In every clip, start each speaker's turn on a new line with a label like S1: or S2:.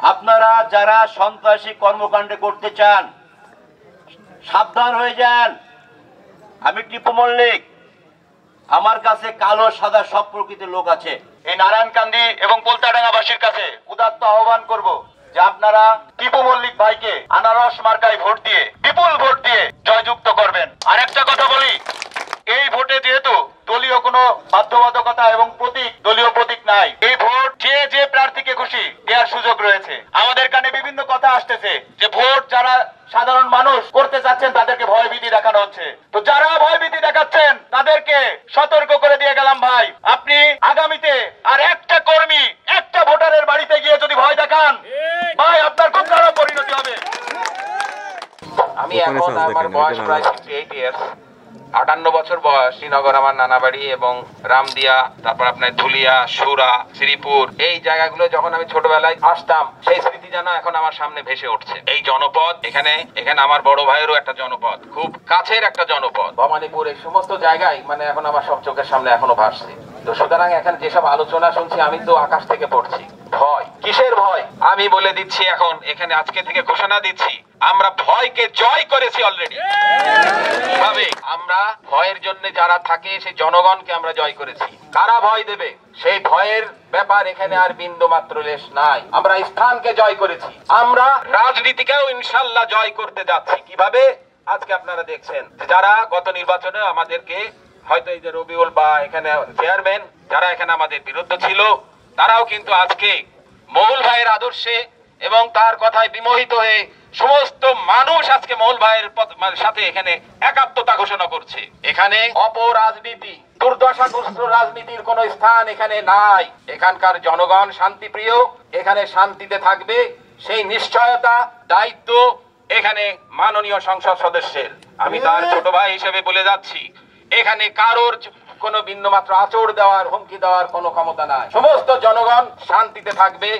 S1: আপনারা যারা সন্ত্রাসী কর্মকাণ্ড করতে চান সাবধান হয়ে যান। আমি টিপু মল্লিক, আমার কাছে কালো সাদা সব প্রকৃতির লোক আছে। এই নারায়ণকান্দি এবং পোলতাডাঙ্গাবাসীর কাছে উদাত্ত আহ্বান করব যে আপনারা টিপু মল্লিক ভাইকে আনারস মার্কায় ভোট দিয়ে, বিপুল ভোট দিয়ে জয়যুক্ত করবেন। আর একটা কথা বলি, এই ভোটে যেহেতু দলীয় কোনো বাধ্যবাধকতা এবং প্রতীক, দলীয় প্রতীক নাই, এই ভোট যে যে প্রার্থীকে খুশি দেওয়ার সুযোগ রয়েছে। আমাদের কানে বিভিন্ন কথা আসতেছে যে ভোট যারা সাধারণ মানুষ করতে চাচ্ছেন তাদেরকে ভয়ভীতি দেখানো হচ্ছে। তো যারা ভয়ভীতি দেখাচ্ছেন তাদেরকে সতর্ক করে দিয়ে গেলাম ভাই, আপনি আগামীতে আর একটা কর্মী, একটা ভোটারের বাড়িতে গিয়ে যদি ভয় দেখান ভাই, আপনার খুব খারাপ পরিণতি হবে।
S2: আমি এখন, আমার বয়স প্রায় 68 ইয়ার্স, 58 বছর বয়স। শ্রীনগর আমার নানা বাড়ি এবং রামদিয়া, তারপর আপনার ধুলিয়া, সুরা, শ্রীপুর, এই জায়গাগুলো যখন আমি ছোটবেলায় আসতাম সেই স্মৃতি যেন এখন আমার সামনে ভেসে উঠছে। এই জনপদ, এখানে আমার বড় ভাইয়েরও একটা জনপদ, খুব কাছের একটা জনপদ, ভবানীপুর, এই সমস্ত জায়গায় মানে এখন আমার সব চোখের সামনে এখনো ভাসছে। তো সুতরাং এখানে যেসব আলোচনা শুনছি আমি তো আকাশ থেকে পড়ছি। ভয়, কিসের ভয়? আমি বলে দিচ্ছি, এখন এখানে আজকে থেকে ঘোষণা দিচ্ছি, আমরা ভয়কে জয় করেছি অলরেডি। কিভাবে? আমরা ভয়ের জন্য যারা থাকে সেই জনগণকে আমরা জয় করেছি। কারা ভয় দেবে সেই ভয়ের ব্যাপার এখানে আর বিন্দু মাত্র লেশ নাই। আমরা স্থানকে জয় করেছি, আমরা রাজনীতিকেও ইনশাল্লাহ জয় করতে যাচ্ছি। কিভাবে? আজকে আপনারা দেখছেন যারা গত নির্বাচনে আমাদেরকে, হয়তো এই যে রবিউল বা এখানে চেয়ারম্যান, যারা এখানে আমাদের বিরুদ্ধে ছিল, তারাও কিন্তু আজকে মৌল ভাইয়ের আদর্শে এবং তার কথায় বিমোহিত হয়ে সমস্ত মানুষ আজকে মৌল ভাইয়ের সাথে এখানে একাত্মতা ঘোষণা করছে। এখানে অপরাজনীতি, দুর্দশাগ্রস্ত রাজনীতির কোন স্থান এখানে নাই। এখানকার জনগণ শান্তিপ্রিয়, এখানে শান্তিতে থাকবে সেই নিশ্চয়তা, দায়িত্ব এখানে মাননীয় সংসদ সদস্যের। আমি তার ছোট ভাই হিসেবে বলে যাচ্ছি, এখানে কারোর কোনো বিন্দুমাত্র আঁচড় দেওয়ার, হুমকি দেওয়ার কোনো ক্ষমতা নাই। সমস্ত জনগণ শান্তিতে থাকবে,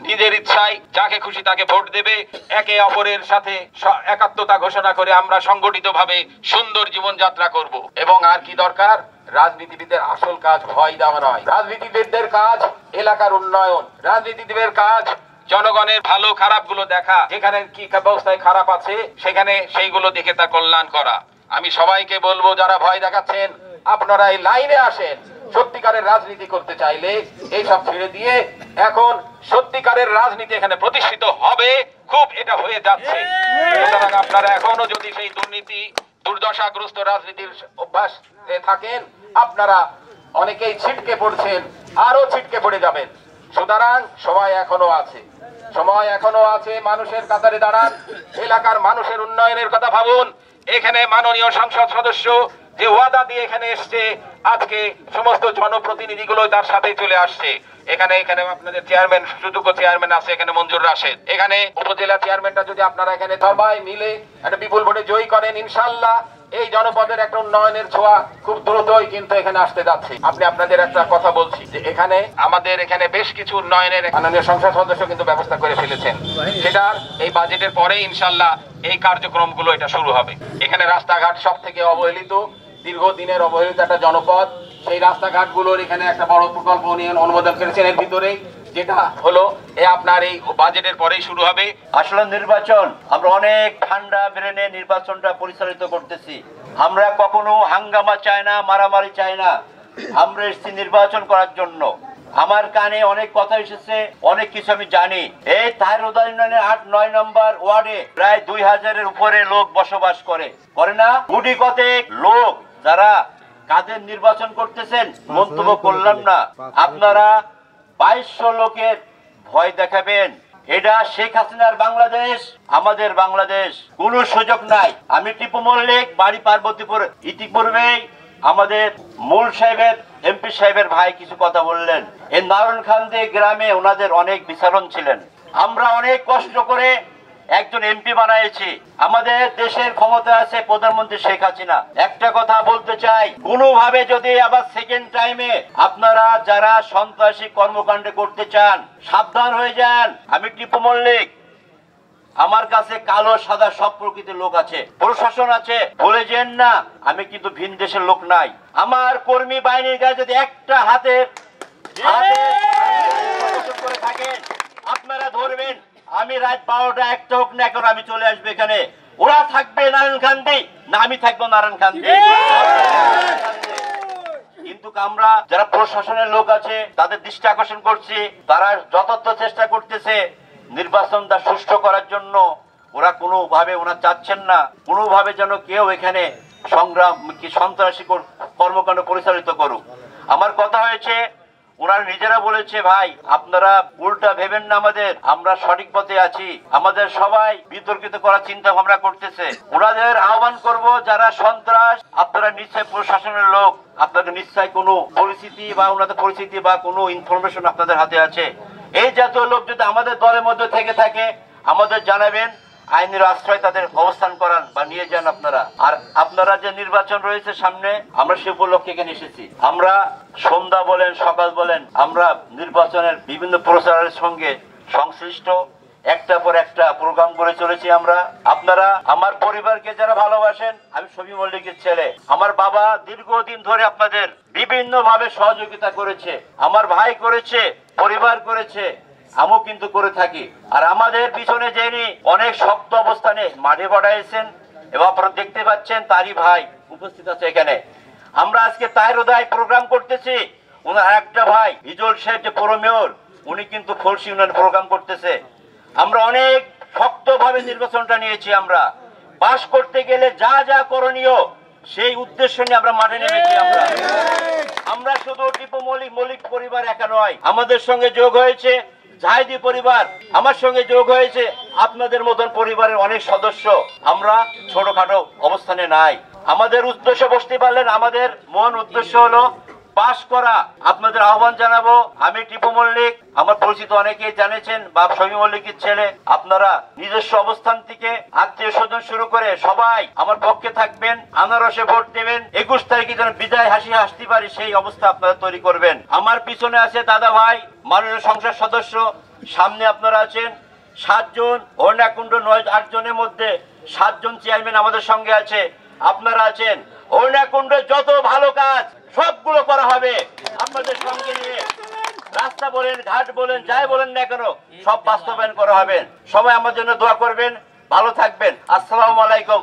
S2: নিজের ইচ্ছায় যাকে খুশি তাকে ভোট দেবে, একে অপরের সাথে একাত্মতা ঘোষণা করে আমরা সংগঠিতভাবে সুন্দর জীবনযাত্রা করব। এবং আর কি দরকার? রাজনীতিবিদদের আসল কাজ ভয় দেওয়া নয়। রাজনীতিবিদদের কাজ এলাকার উন্নয়ন, রাজনীতিবিদদের কাজ জনগণের ভালো খারাপ গুলো দেখা, যেখানে কি ব্যবস্থায় খারাপ আছে সেখানে সেইগুলো দেখে তার কল্যাণ করা। আমি সবাইকে বলবো, যারা ভয় দেখাচ্ছেন আপনারা এই লাইনে আসেন। সত্যিকারের রাজনীতি করতে চাইলে এইসব ছেড়ে দিয়ে এখন সত্যিকারের রাজনীতি এখানে প্রতিষ্ঠিত হবে, খুব এটা হয়ে যাচ্ছে। সুতরাং আপনারা এখনো যদি সেই দুর্নীতি, দুর্দশাগ্রস্ত রাজনীতির অভ্যাস থাকেন, আপনারা অনেকেই ছিটকে পড়ছেন, আরো ছিটকে পড়ে যাবেন। সুতরাং সময় এখনো আছে, সময় এখনো আছে। মানুষের কাতারে দাঁড়ান, এলাকার মানুষের উন্নয়নের কথা ভাবুন। এখানে মাননীয় সংসদ সদস্য যে ওয়াদা দিয়ে এখানে এসছে, আজকে সমস্ত জনপ্রতিনিধিগুলো তার সাথে চলে আসছে। এখানে আপনাদের চেয়ারম্যান, সুযোগ্য চেয়ারম্যান আছে এখানে, মঞ্জুর রাশেদ। এখানে উপজেলা চেয়ারম্যানটা যদি আপনারা এখানে সবাই মিলে একটা বিপুল ভোটে জয়ী করেন, ইনশাল্লাহ এই জনপদের একটা উন্নয়নের ছোঁয়া খুব দ্রুতই কিন্তু এখানে আসতে যাচ্ছে। আপনি আপনাদের একটা কথা বলছি যে এখানে আমাদের এখানে বেশ কিছু উন্নয়নের মাননীয় সংসদ সদস্য কিন্তু ব্যবস্থা করে ফেলেছেন। সেটার এই বাজেটের পরে ইনশাল্লাহ এই কার্যক্রমগুলো এটা শুরু হবে। এখানে রাস্তাঘাট সব থেকে অবহেলিত, দীর্ঘদিনের অবহেলিত একটা জনপদ। সেই রাস্তাঘাটগুলোর এখানে একটা বড় প্রকল্প নিয়ে অনুমোদন করেছেন। এর ভিতরে যেটা হলো আপনার এই বাজেটের পরেই শুরু হবে।
S1: আসলে নির্বাচন আমরা অনেক ঠান্ডা ব্রেনে নির্বাচনটা পরিচালিত করতেছি। আমরা কখনো হাঙ্গামা চাই না, মারামারি চাই না। আমরা এসেছি নির্বাচন করার জন্য। আমার কানে অনেক কথা এসেছে, অনেক কিছু আমি জানি। এই তাহিরুদ্দিন ইউনিয়নের 8-9 নম্বর ওয়ার্ডে প্রায় 2000-এর উপরে লোক বসবাস করে না? কোটি কতেক লোক যারা কাদের নির্বাচন করতেছেন মন্তব্য করলাম না। আপনারা 2200 লোকের ভয় দেখাবেন, এটা শেখ হাসিনার বাংলাদেশ, আমাদের বাংলাদেশ, কোনো সুযোগ নাই। আমি টিপু মল্লিক, বাড়ি পার্বতীপুর। ইতিপূর্বেই আমাদের মূল সাহেবের, এমপি সাহেবের ভাই কিছু কথা বললেন। এই নারায়ণকান্দি গ্রামে ওনাদের অনেক বিচারণ ছিলেন। আমরা অনেক কষ্ট করে একজন এমপি বানাইছি। আমাদের দেশের ক্ষমতা আছে প্রধানমন্ত্রী শেখ হাসিনা। একটা কথা বলতে চাই, কোনোভাবে যদি আবার সেকেন্ড টাইমে আপনারা যারা সন্ত্রাসী কর্মকাণ্ড করতে চান সাবধান হয়ে যান। আমি টিপু মল্লিক, আমার কাছে কালো সাদা সব প্রকৃতির লোক আছে, প্রশাসন আছে, ভুলে যেন না আমি কিন্তু ভিন দেশের লোক নাই। আমার কর্মী বাহিনীর গায়ে যদি একটা হাতে করে থাকেন আপনারা ধরবেন, আমি রাত 12টা 1টা হোক না কেন আমি চলে আসবো এখানে। ওরা থাকবে নারায়ণকান্দি, না আমি থাকবো নারায়ণকান্দি। কিন্তু আমরা যারা প্রশাসনের লোক আছে তাদের দৃষ্টি আকর্ষণ করছি, তারা যথার্থ চেষ্টা করতেছে নির্বাচনটা সুষ্ঠু করার জন্য। ওরা কোনোভাবে ওরা চাচ্ছেন না কোনোভাবে যেন কেউ এখানে সংগ্রাম কি সন্ত্রাসী কর্মকাণ্ড পরিচালিত করুক। আমার কথা হয়েছে, ওনারা নিজেরা বলেছে ভাই আপনারা উল্টা ভেবেন না, আমরা সঠিক পথে আছি, আমাদের সবাই বিতর্কিত করার চিন্তা ভাবনা করতেছে। ওনাদের আহ্বান করব, যারা সন্ত্রাস, আপনারা নিশ্চয় প্রশাসনের লোক, আপনাদের নিশ্চয় কোনো পরিস্থিতি বা ওনাদের পরিস্থিতি বা কোনো ইনফরমেশন আপনাদের হাতে আছে। এই জাতীয় লোক যদি আমাদের দলের মধ্যে থেকে থাকে আমাদের জানাবেন, আইনের আশ্রয় তাদের অবস্থান করান বা নিয়ে যান আপনারা। আর আপনারা যে নির্বাচন রয়েছে সামনে, আমরা সে উপলক্ষে এখানে এসেছি। আমরা সন্ধ্যা বলেন সকাল বলেন আমরা নির্বাচনের বিভিন্ন প্রচারের সঙ্গে সংশ্লিষ্ট, একটা পর একটা প্রোগ্রাম করে চলেছি আমরা। আপনারা আমার পরিবারকে যারা ভালোবাসেন, আমি শফি মল্লিকের ছেলে, আমার বাবা দীর্ঘদিন ধরে আপনাদের বিভিন্ন ভাবে সহযোগিতা করেছে, আমার ভাই করেছে, পরিবার করেছে, আমিও কিন্তু করে থাকি। আর আমাদের পিছনে যিনি অনেক শক্ত অবস্থানে মাঠে পাঠাইছেন এবং আপনারা দেখতে পাচ্ছেন তারই ভাই উপস্থিত আছে এখানে। আমরা আজকে তার উদয় প্রোগ্রাম করতেছি, ওনার একটা ভাই হিজল সাহেব যে পৌর মেয়র, উনি কিন্তু ফলসি ইউনিয়ন প্রোগ্রাম করতেছে। আমরা অনেক শক্তভাবে নির্বাচনটা নিয়েছি। আমরা পাস করতে গেলে যা যা করণীয় সেই উদ্দেশ্য নিয়ে আমরা মাঠে নেমেছি। আমরা শুধু টিপু মল্লিক পরিবার একা নয়, আমাদের সঙ্গে যোগ হয়েছে জাহিদি পরিবার, আমার সঙ্গে যোগ হয়েছে আপনাদের মতন পরিবারের অনেক সদস্য। আমরা ছোটখাটো অবস্থানে নাই, আমাদের উদ্দেশ্য বুঝতে পারলেন। আমাদের মূল উদ্দেশ্য হলো পাস করা। আপনাদের আহ্বান জানাবো, আমি টিপু মল্লিক, আমার পরিচিত অনেকেই জানেছেন, বাপ শফি মল্লিকের ছেলে। আপনারা নিজস্ব অবস্থান থেকে আত্মীয় স্বজন শুরু করে সবাই আমার পক্ষে থাকবেন, আনারসে ভোট দেবেন। 21 তারিখে যেন বিদায় হাসি হাসতে পারি সেই অবস্থা আপনারা তৈরি করবেন। আমার পিছনে আছে দাদা ভাই মাননীয় সংসদ সদস্য, সামনে আপনারা আছেন 7 জন, হরিণাকুণ্ড 9-8 জনের মধ্যে 7 জন চেয়ারম্যান আমাদের সঙ্গে আছে। আপনারা আছেন, হরিণাকুণ্ডে যত ভালো কাজ সবগুলো করা হবে আপনাদের সঙ্গে নিয়ে। রাস্তা বলেন, ঘাট বলেন, যাই বলেন না কেন সব বাস্তবায়ন করা হবে। সবাই আমার জন্য দোয়া করবেন, ভালো থাকবেন। আসসালামু আলাইকুম।